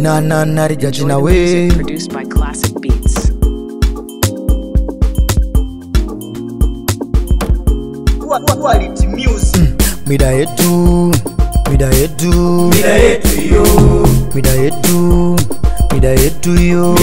Na Rijajina way. Produced by Classic Beats. Quality music. Mida yetu yo. Mida yetu yo.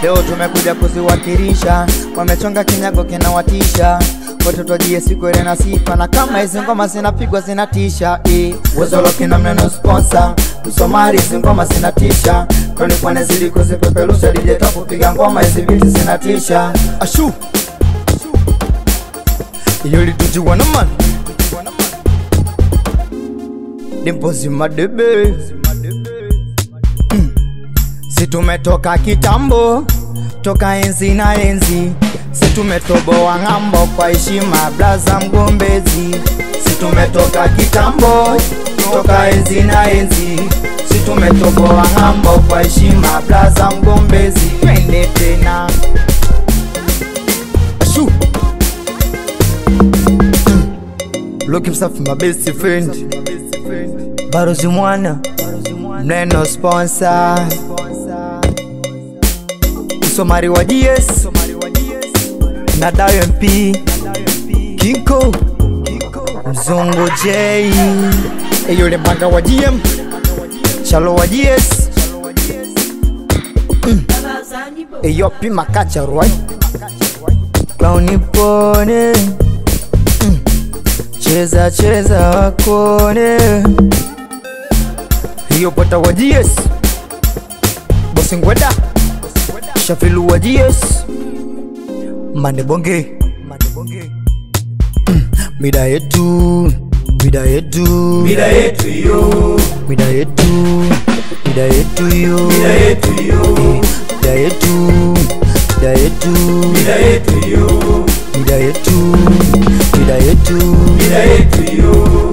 Leo tumekuja kuziwakilisha, wamechonga kinyago kinawatisha. Watoto jie siku ile na sifa, na kama hizi ngoma zinapigwa zinatisha. Wezolo kina mneno sponsor, Msomali hizi ngoma zinatisha. Kwani kwane zili kuzipepelusha, DJ Tafu piga ngoma hizi biti zinatisha. Ashu Yoli tujiwa na man Dimpozi madebe. Si tumetoka kitambo, toka enzi na enzi. Si tumetoboa ng'ambo kwa heshima blaza mgombezi. Si tumetoka kitambo, toka enzi na enzi. Si tumetoboa ng'ambo kwa heshima blaza mgombezi. Twende tena. Ashu Looking for my best friend Barozi mwana Mneno sponsor Msomali wa GS na Dayo MP Kinko Mzungu J Eyole Mbanga wa GM Chalo wa GS Eyo Pima Kacha Roy Clowni pone Cheza wakone. Hiyo pota wa GS Bosi Ngweda Shafilu wa GS Mane bonge Mida yetu yo. Mida yetu yo. Mida yetu yo.